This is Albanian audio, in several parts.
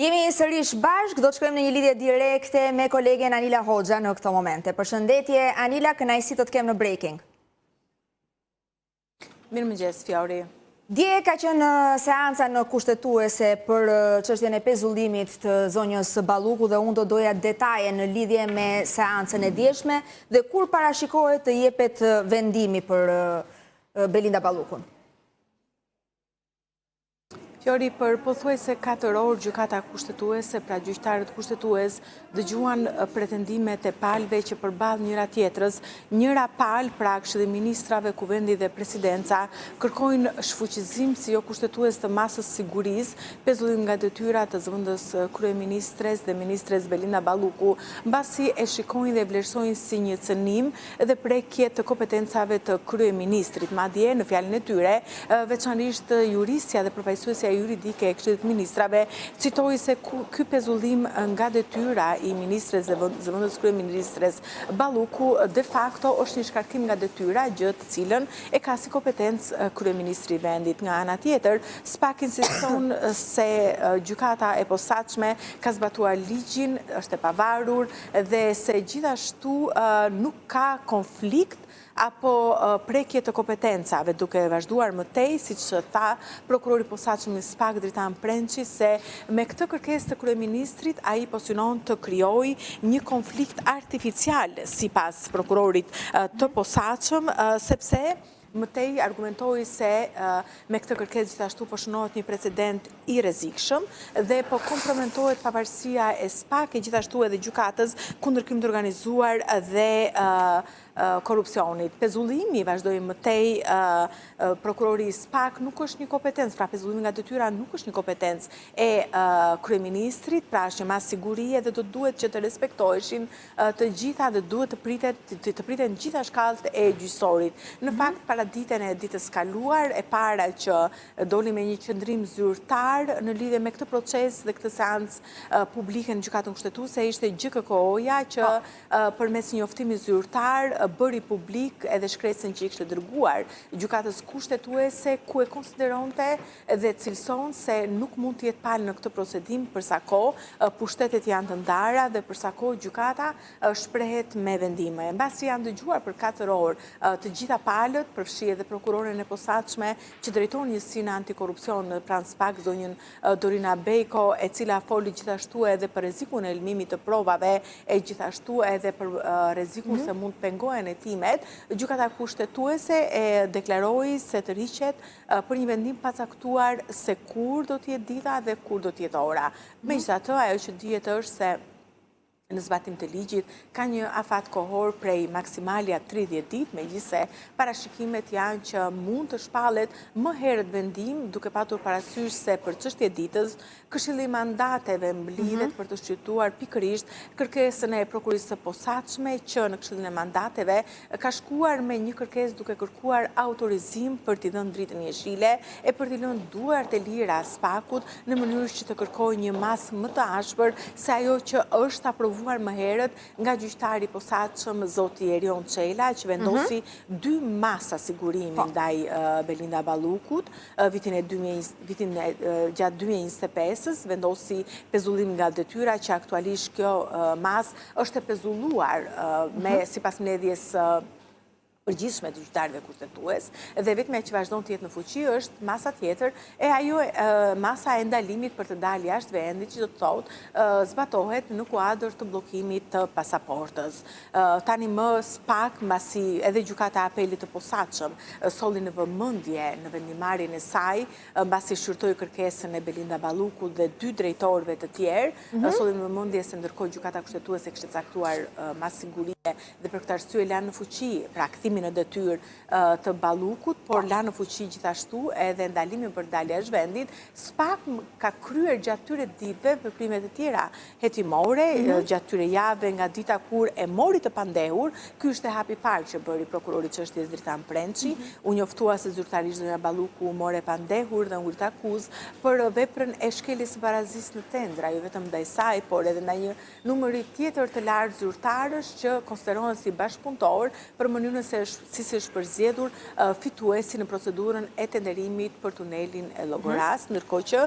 Jemi sërish bashkë, do të shkojmë në një lidhje direkte me kolegen Anila Hoxha në këto momente. Përshëndetje, Anila, kënaqësi të kemë në breaking. Mirëmëngjes, Fjori. Dje ka qenë seanca në kushtetuese për çështjen e pezullimit të zonjës Balluku dhe unë do doja detaje në lidhje me seancën e djeshme dhe kur parashikohet të jepet vendimi për Belinda Ballukun. Fjori, për pothuajse 4 orë gjykata kushtetuese, pra gjyqtarët kushtetues dëgjuan pretendimet e palëve që përballë njëra tjetrës, njëra palë pra Këshilli i Ministrave, Kuvendi dhe Presidenca kërkojnë shfuqizim si jo kushtetues të masës sigurisë, pezullim nga detyra të zëvendës kryeministres dhe ministres Belinda Balluku, mbasi e shikojnë dhe vlerësojnë si një cënim dhe prekje të kompetencave të kryeministrit. Madje në fjalën e tyre, veçanërisht juristja dhe përfaqësuesja juridike e Këshillit të Ministrave citoi se ky pezullim nga detyra i ministres dhe zëvendës kryeministres Balluku de facto është një shkarkim nga detyra, gjë të cilën e ka si kompetencë kryeministri i vendit. Nga ana tjetër, SPAK insiston se gjykata e posaçme ka zbatuar ligjin, është e pavarur dhe se gjithashtu nuk ka konflikt apo prekje të kompetencave, duke vazhduar më tej, siç tha prokurori i posaçëm i SPAK Dritan Prençi, se me këtë kërkesë të kryeministrit ai po synon të krijojë një konflikt artificial sipas prokurorit të posaçëm, sepse mëtej argumentoi se me këtë kërkesë gjithashtu po shënohet një precedent i rrezikshëm dhe po kompromentohet pavarësia e SPAK e gjithashtu edhe gjykatës kundër krimit të organizuar dhe korrupsionit. Pezullimi, vazhdoi mëtej prokurori i SPAK, nuk është një kompetencë, pra pezullimi nga detyra nuk është një kompetencë e kryeministrit, pra është një masë sigurie dhe do duhet që të respektoheshin të gjitha dhe duhet të priten gjitha shkallët e gjyqësorit. Në fakt, para ditën e ditës kaluar, e para që doli me një qëndrim zyrtar në lidhje me këtë proces dhe këtë seancë publike në gjykatën kushtetuese, ishte GKK-ja që përmes një njoftimi zyrtar bëri publik edhe shkresën që i kishte dërguar gjykatës kushtetuese, ku e konsideronte dhe cilëson se nuk mund të jetë palë në këtë procedim përsa kohë pushtetet janë të ndara dhe përsa kohë gjykata shprehet me vendime. Mbasi janë dëgjuar për 4 orë të gjitha palët, përfshi edhe prokuroren e posaçme që drejton njësinë antikorrupsion në pranë SPAK, zonjën Dorina Bejko, e cila foli gjithashtu edhe për rrezikun e lëmimit të provave e gjithashtu edhe për rrezikun se mund të pengohen hetimet, gjykata kushtetuese e deklaroi se të riqet për një vendim pacaktuar se kur do të jetë dita dhe kur do të jetë ora. Megjithatë, ajo që dihet është se në zbatim të ligjit ka një afat kohor prej maksimalja 30 ditë, megjithse parashikimet janë që mund të shpallet më herët vendim, duke patur parasysh se për çështje ditës Këshilli i Mandateve mblidhet për të shqyrtuar pikërisht kërkesën e prokurisë së posaçme që në Këshillin e Mandateve ka shkuar me një kërkesë duke kërkuar autorizim për t'i dhënë dritën jeshile e për t'i lënë duart e lira SPAK-ut në mënyrë që të kërkojë një masë më të ashpër se ajo që është aprovuar më herët nga gjyqtari i posaçëm zoti Erion Çela, që vendosi 2 masa sigurimi ndaj Belinda Ballukut gjatë 2025, vendosi pezullim nga detyra që aktualisht kjo masë është e pezulluar me sipas mbledhjes përgjithshme të gjyqtarëve kushtetues dhe vetëm që vazhdon të jetë në fuqi është masa tjetër e ajo masa e ndalimit për të dalë jashtë vendit, që do të thotë zbatohet në kuadër të bllokimit të pasaportës. Tani më SPAK, mbasi edhe gjykata e apelit të posaçëm solli në vëmendje në vendimarrjen e saj, mbasi shqyrtoi kërkesën e Belinda Ballukut dhe 2 drejtorëve të tjerë, solli në vëmendje se ndërkohë gjykata kushtetuese kishte caktuar masë sigurie dhe për këtë arsye lanë në fuqi pra në detyrë të Ballukut, por la në fuqi gjithashtu edhe ndalimin për dalje jashtë vendit. SPAK ka kryer gjatë tyre ditëve veprimet e tjera hetimore, gjatë tyre javëve nga dita kur e mori të pandehur. Ky ishte hapi i parë që bëri prokurori i çështjes Dritan Prençi, u njoftua se zyrtarisht zonja Balluku more pandehur dhe ngrit akuzë për veprën e shkeljes së barazisë në tendra, jo vetëm ndaj saj, por edhe ndaj një numëri tjetër të lartë zyrtarësh që konsiderohen si bashkëpunëtor për mënyrën se është përzgjedhur fituesi në procedurën e tenderimit për tunelin e Llogoras, ndërkohë që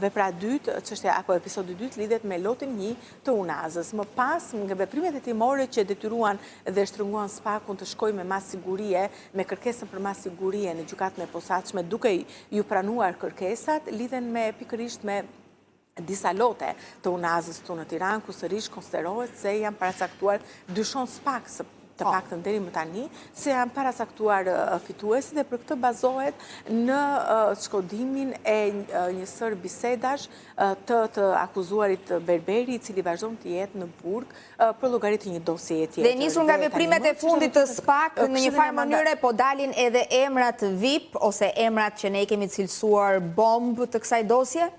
vepra e dytë, çështja apo episodi i dytë lidhet me lotin 1 të Unazës. Më pas, nga veprimet hetimore që detyruan dhe shtrënguan Spakun të shkojë me masigurie, me kërkesën për masigurie në gjykatën e posaçme, duke ju pranuar kërkesat, lidhen pikërisht me disa lote të Unazës këtu në Tiranë, ku sërish konsiderohet se janë paracaktuar, dyshon Spak të paktën deri më tani, se janë paracaktuar fituesi dhe për këtë bazohet në shkodimin e një sër bisedash të akuzuarit Berberi, i cili vazhdon të jetë në burg për llogarit të një dosjeje tjetër. Dhe nisur nga veprimet e fundit të Spak, në një farë mënyre po dalin edhe emrat VIP ose emrat që ne kemi cilësuar bomb të kësaj dosje?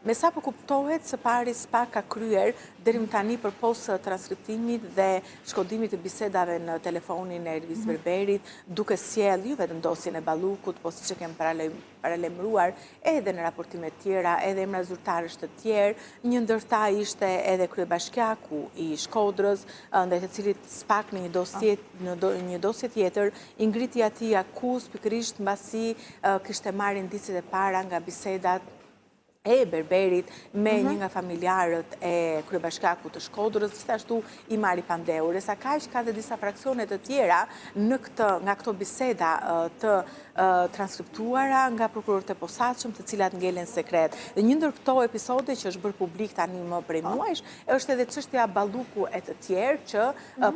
Me sa po kuptohet, së pari Spak ka kryer deri më tani përpos transkriptimit dhe shkodimit të bisedave në telefonin e Elvis Berberit, duke sjell jo vetëm dosjen e Ballukut, po siç e kem paralemruar edhe në raportimet tjera, edhe emra zyrtarësh të tjerë, një ndër ta ishte edhe kryebashkiaku i Shkodrës, ndaj të cilit Spak në një dosje tjetër i ngriti atij akuzë pikërisht mbasi kishte marrë indicet e para nga bisedat e Berberit me një nga familjarët e kryebashkiakut të Shkodrës, gjithashtu i Mari Pandeu. Sa kaq ka dhe disa fraksione të tjera nga këto biseda të transkriptuara nga prokurorët e posaçëm, të cilat ngelen sekret. Dhe një ndër këto episode që është bërë publik tani më prej muajsh, është edhe çështja Balluku e të tjerë që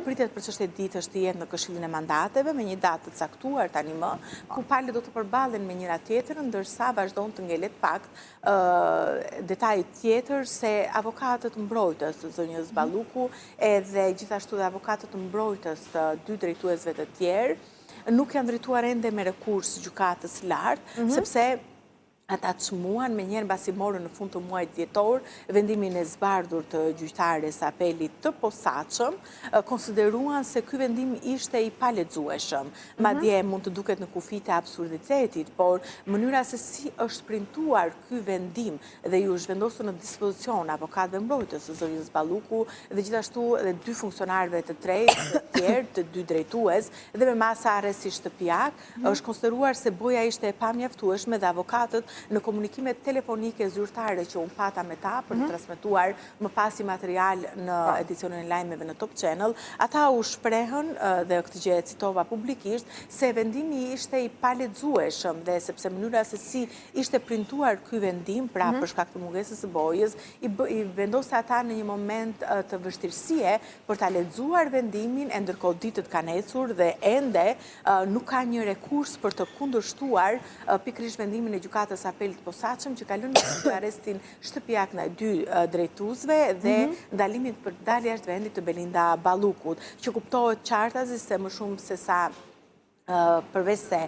pritet për çështje ditësh të jetë në Këshillin e Mandateve me një datë të caktuar tani më, ku palët do të përballen me njëra tjetrën, ndërsa vazhdon të ngelet fakt detaj tjetër se avokatët mbrojtës të zonjës Balluku edhe gjithashtu dhe avokatët mbrojtës të 2 drejtuesve të tjerë nuk janë drejtuar ende me rekurs gjykatës lartë, sepse ata çmuan me njerë basi morën në fund të muajit dhjetor vendimin e zbardhur të gjyqtares apelit të posaçëm, konsideruan se ky vendim ishte i palexueshëm. Madje mund të duket në kufit e absurditetit, por mënyra se si është printuar ky vendim dhe ju është vendosur në dispozicion avokatëve mbrojtës së zonjës Balluku dhe gjithashtu edhe 2 funksionarëve të tjerë, të 2 drejtues dhe me masa arresti shtëpiak, është konsideruar se boja ishte e pamjaftueshme dhe avokatët në komunikimet telefonike zyrtare që unë pata me ta për të transmetuar më pasi material në edicionin e lajmeve në Top Channel, ata u shprehën dhe këtë gjë e citova publikisht se vendimi ishte i palexueshëm dhe sepse mënyra se si ishte printuar ky vendim, pra për shkak të mungesës së bojës, i vendoste ata në një moment të vështirësie për ta lexuar vendimin, e ndërkohë ditët kanë ecur dhe ende nuk ka një rekurs për të kundërshtuar pikërisht vendimin e gjykatës apelit posaçëm që ka lënë në arrestin shtëpiak në 2 drejtuesve dhe ndalimin për dalje jashtë vendit të Belinda Ballukut, që kuptohet qartazi se më shumë se sa përveç se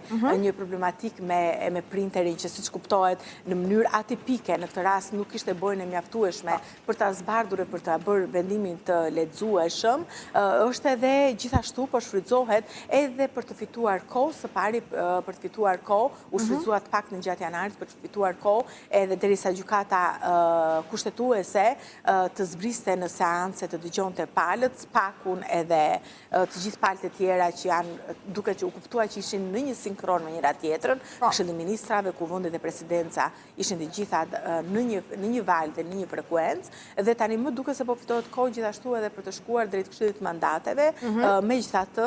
një problematik me printerin që siç kuptohet në mënyrë atipike në këtë rast nuk ishte bojën e mjaftueshme për ta zbardhur e për ta bërë vendimin të lexueshëm, është edhe gjithashtu po shfrytëzohet edhe për të fituar kohë, së pari për të fituar kohë, u shfrytëzua të paktën gjatë janarit për të fituar kohë, edhe derisa gjykata kushtetuese të zbriste në seance të dëgjonte palët, Spakun edhe të gjithë palët e tjera që janë duke që u që ishin në një sinkron me njëra tjetrën, Këshilli i Ministrave, Kuvendit dhe Presidenca ishin të gjitha në një valë dhe në një frekuencë, dhe tani më duket se po fitohet kohë gjithashtu edhe për të shkuar drejt Këshillit të Mandateve, megjithatë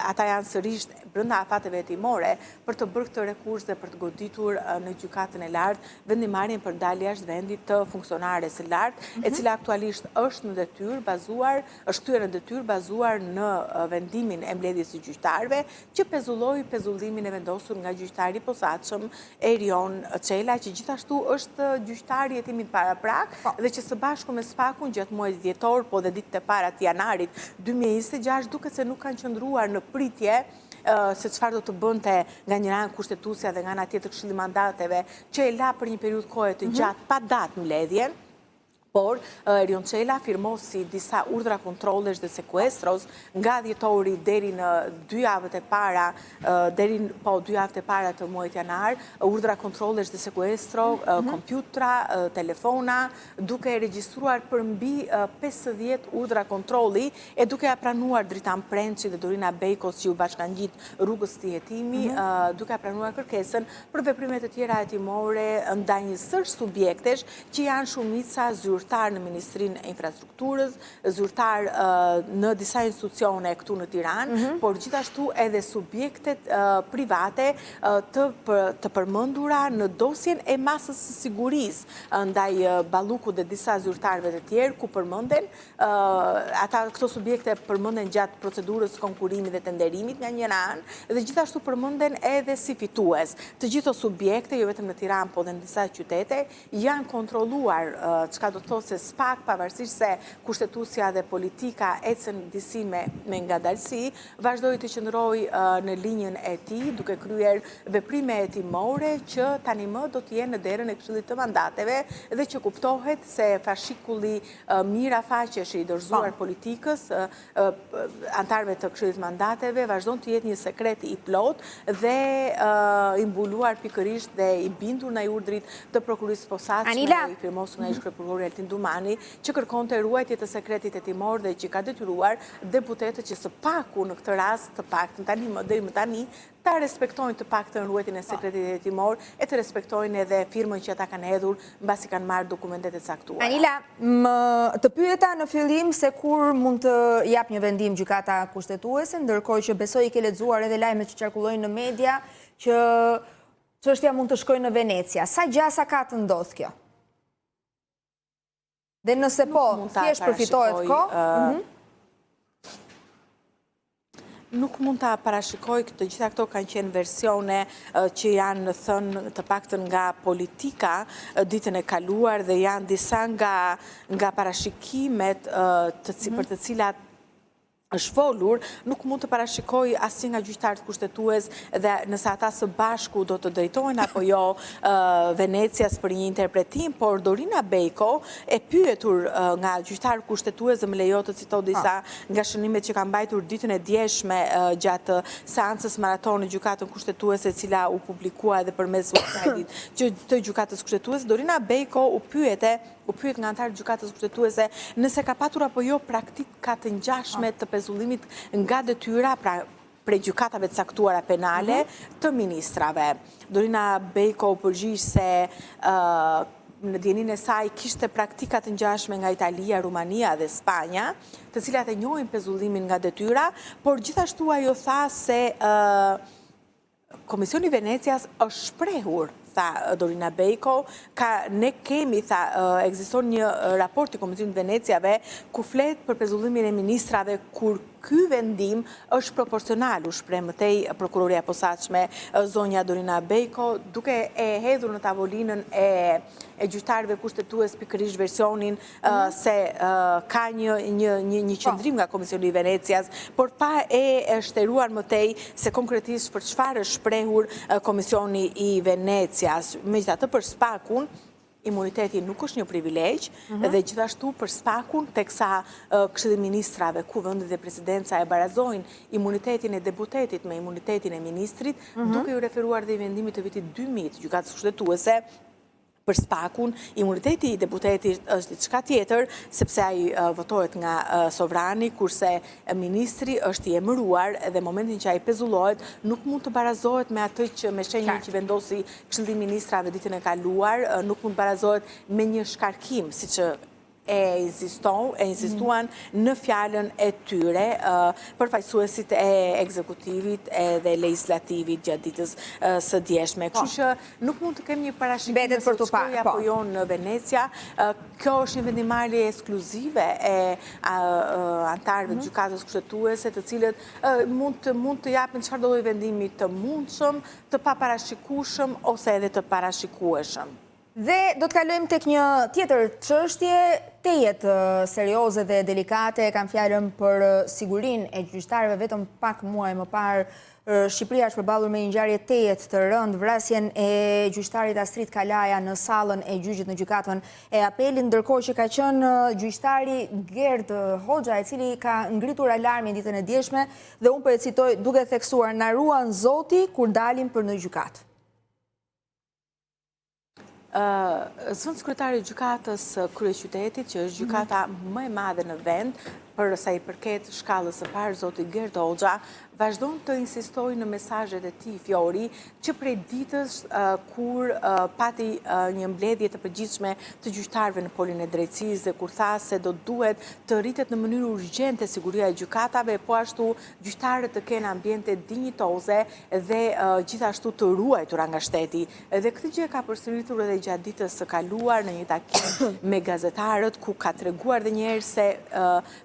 ata janë sërish brenda afateve hetimore për të bërë këtë rekurs dhe për të goditur në gjykatën e lartë vendimarrjen për dalje jashtë vendit të funksionares së lartë, e cila aktualisht është në detyrë bazuar, është kthyer në detyrë bazuar në vendimin e mbledhjes së gjyqtarëve, që pezulloi pezullimin e vendosur nga gjyqtari i posaçëm Erion Çela, që gjithashtu është gjyqtari i hetimit paraprak dhe që së bashku me Spakun gjatë muajit dhjetor, po dhe ditët e para të janarit 2026 duket se nuk kanë qëndruar në pritje se çfarë do të bënte nga një anë kushtetuesja dhe nga ana tjetër Këshilli i Mandateve, që e la për një periudhë kohe të gjatë pa datë mbledhjen, Por, Rionqela firmosi disa urdhra kontrolesh dhe sekuestros nga dhjetori deri në 2 javët e para, deri 2 javët e para të muajit janar, urdhra kontrolesh dhe sekuestro, kompjutra, telefona, duke regjistruar për mbi 50 urdhra kontrolli e duke ja pranuar Dritan Prençi dhe Dorina Bejkos që u bashkangjit rrugës të jetimi, duke ja pranuar kërkesën për veprimet e tjera hetimore ndaj një sër subjektesh që janë shumica zyrtar në Ministrinë e Infrastrukturës, zyrtar në disa institucione këtu në Tiranë, por gjithashtu edhe subjektet private të përmendura në dosjen e masës së sigurisë ndaj Ballukut dhe disa zyrtarëve të tjerë, ku përmenden këto subjekte përmenden gjatë procedurës konkurrimit dhe tenderimit nga njëra anë, dhe gjithashtu përmenden edhe si fitues. Të gjitha subjekte, jo vetëm në Tiranë, po dhe në disa qytete, janë kontrolluar, çka do të thotë se SPAK, pavarësisht se kushtetusja dhe politika ecën disi me ngadalësi, vazhdoi të qëndrojë në linjën e tij, duke kryer veprime hetimore që tani më do të jenë në derën e Këshillit të Mandateve dhe që kuptohet se fashikulli mirafaqesh i dorëzuar politikës, antarëve të Këshillit të Mandateve, vazhdon të jetë një sekret i plot dhe i mbuluar pikërisht dhe i bindur ndaj urdhrit të prokurisë posaçme i firmosur nga ish prokurori Altin Dumani, që kërkonte ruajtje të sekretit hetimor dhe që ka detyruar deputetët që së paku në këtë rast, të paktën deri më tani, ta respektojnë të paktën ruajtjen e sekretit hetimor e të respektojnë edhe firmën që ata kanë hedhur mbasi kanë marrë dokumentet e caktuara. Anila, të pyeta në fillim se kur mund të jap një vendim gjykata kushtetuese, ndërkohë që besoj i ke lexuar edhe lajmet që qarkullojnë në media që çështja mund të shkojë në Venecia. Sa gjasa ka të ndodh kjo? Dhe nëse po, thjesht përfitohet kohë? Nuk mund ta parashikoj, të gjitha këto kanë qenë versione që janë thënë të paktën nga politika ditën e kaluar dhe janë disa nga parashikimet për të cilat është folur, nuk mund të parashikoj asnjë nga gjyqtarët kushtetues dhe nëse ata së bashku do të drejtojnë apo jo Venecias për një interpretim, por Dorina Bejko e pyetur nga gjyqtarët kushtetues dhe më lejo të citoj disa nga shënimet që ka mbajtur ditën e djeshme gjatë seancës maraton në gjykatën kushtetuese, e cila u publikua edhe përmes website-it të gjykatës kushtetuese. Dorina Bejko u pyet nga antarët gjykatës kushtetuese nëse ka patur apo jo praktika të ngjashme të pezullimit nga detyra, pra prej gjykatave të caktuara penale të ministrave. Dorina Bejko u përgjigj se në dijenin e saj kishte praktika të ngjashme nga Italia, Rumania dhe Spanja, të cilat e njohin pezullimin nga detyra, por gjithashtu ajo tha se Komisioni i Venecias është shprehur, tha Dorina Bejko, ne kemi, tha, ekziston një raport i Komisionit Veneciave ku flet për pezullimin e ministrave kur ky vendim është proporcional, u shpreh mëtej prokuroria posaçme zonja Dorina Bejko, duke e hedhur në tavolinën e gjyqtarëve kushtetues pikërisht versionin se ka një qëndrim nga Komisioni i Venecias, por pa e shteruar mëtej se konkretisht për çfarë është shprehur Komisioni i Venecias. Megjithatë për SPAK-un, imuniteti nuk është një privilegj dhe gjithashtu për SPAK-un, teksa Këshilli i Ministrave, Kuvendi dhe Presidenca e barazojnë imunitetin e deputetit me imunitetin e ministrit, duke u referuar dhe i vendimit të vitit 2000 të gjykatës kushtetuese. Për SPAK-un, imuniteti i deputetit është diçka tjetër, sepse ai votohet nga sovrani, kurse ministri është i emëruar dhe momentin që ai pezullohet nuk mund të barazohet me atë që me shenjën që vendosi Këshilli i Ministrave ditën e kaluar, nuk mund të barazohet me një shkarkim, siç e insistuan në fjalën e tyre përfaqësuesit e ekzekutivit dhe legislativit gjatë ditës së djeshme. Kështu që nuk mund të kemi një parashikim se të shkojë apo jo në Venecia. Kjo është një vendimarrje ekskluzive e antarëve të gjykatës kushtetuese, të cilët mund të japin çfarëdo lloj vendimi të mundshëm, të paparashikueshëm ose edhe të parashikueshëm. Dhe do të kalojmë tek një tjetër çështje tejet serioze dhe delikate, kam fjalën për sigurinë e gjyqtarëve. Vetëm pak muaj më parë Shqipëria është përballur me një ngjarje tejet të rëndë, vrasjen e gjyqtarit Astrid Kalaja në sallën e gjyqit në gjykatën e Apelit, ndërkohë që ka qenë gjyqtari Gerd Hoxha, i cili ka ngritur alarmin ditën e dieshme, dhe unë po e citoj duke theksuar: "Na ruan Zoti kur dalim për në gjykatë." Zëvendës kryetari i gjykatës Kryeqytetit, që është gjykata më e madhe në vend, për sa i përket shkallës së parë, zoti Gerd Hoxha, vazhdon të insistojë në mesazhet e tij fjori, që prej ditës kur pati një mbledhje të përgjithshme të gjyqtarëve në polin e drejtësisë dhe kur tha se do duhet të rritet në mënyrë urgjente siguria e gjykatave, po ashtu gjyqtarët të kenë ambiente dinjitoze dhe gjithashtu të ruajtura nga shteti. Dhe këtë gjë ka përsëritur edhe gjatë ditës së kaluar në një takim me gazetarët, ku ka treguar edhe një herë se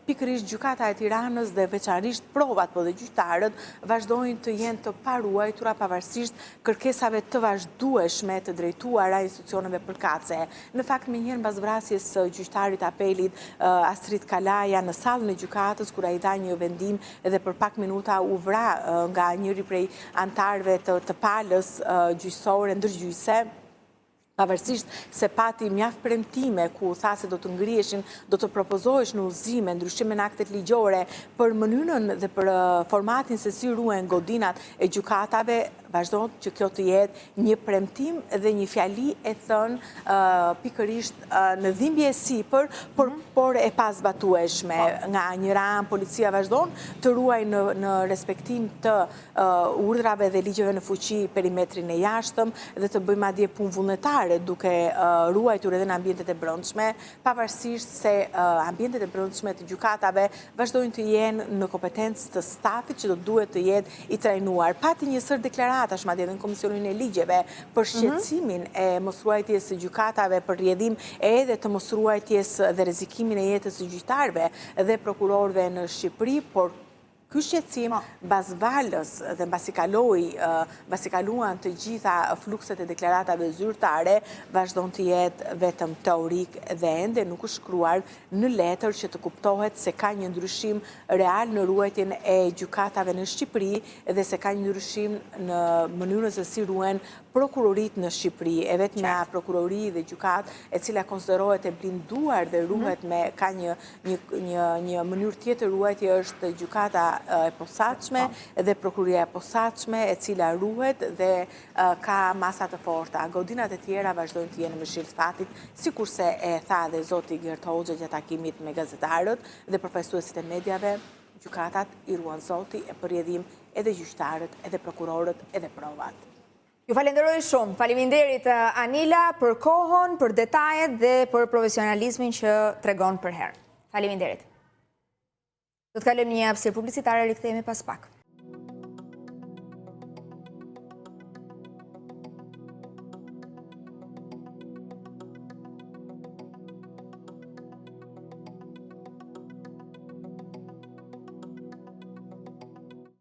pikërisht gjykata e Tiranës dhe veçanërisht provat po dhe gjyqtarët vazhdojnë të jenë të paruajtura pavarësisht kërkesave të vazhdueshme të drejtuara institucioneve përkatëse. Në fakt, menjëherë mbas vrasjes së gjyqtarit Apelit Astrid Kalaja në sallën e gjykatës, kur ai dha një vendim dhe për pak minuta u vra nga njëri prej antarëve të palës gjyqësore ndërgjyqëse, pavarësisht se pati mjaft premtime ku tha se do të ngriheshin, do të propozohesh në udhëzime, ndryshime në aktet ligjore për mënyrën dhe për formatin se si ruhen godinat e gjykatave, vazhdon që kjo të jetë një premtim dhe një fjali e thënë pikërisht në dhimbje e sipër, por e pazbatueshme. Nga njëra anë, policia vazhdon të ruaj në respektim të urdhrave dhe ligjeve në fuqi perimetrin e jashtëm dhe të bëjmë madje punë vullnetare duke ruajtur edhe në ambientet e brendshme, pavarësisht se ambientet e brendshme të gjykatave vazhdojnë të jenë në kompetencë të stafit që do duhet të jetë i trajnuar. Pati një sër deklaratash madje edhe në Komisionin e Ligjeve për shqetësimin e mosruajtjes së gjykatave, për rrjedhim edhe të mosruajtjes dhe rrezikimin e jetës së gjyqtarëve dhe prokurorëve në Shqipëri, por ky shqetësim mbas valës dhe mbasi kaluan të gjitha flukset e deklaratave zyrtare, vazhdon të jetë vetëm teorik dhe ende nuk është shkruar në letër që të kuptohet se ka një ndryshim real në ruajtjen e gjykatave në Shqipëri dhe se ka një ndryshim në mënyrën se si ruhen prokurorit në Shqipëri. E vetmja prokurori dhe gjykat e cila konsiderohet e blinduar dhe ruhet ka një mënyrë tjetër ruajtje është gjykata e posaçme dhe prokuroria e posaçme, e cila ruhet dhe ka masa të forta. Godinat e tjera vazhdojnë të jenë mëshirë fatit, sikurse e tha dhe zoti Gerd Hoxha gjatë takimit me gazetarët dhe përfaqësuesit e mediave, gjykatat i ruan Zoti e për rrjedhim edhe gjyqtarët, edhe prokurorët, edhe provat. Ju falenderoj shumë. Faleminderit Anila për kohën, për detajet dhe për profesionalizmin që tregon për herë. Faleminderit. Do të kalojmë një hapësirë publicitare, rikthehemi pas pak.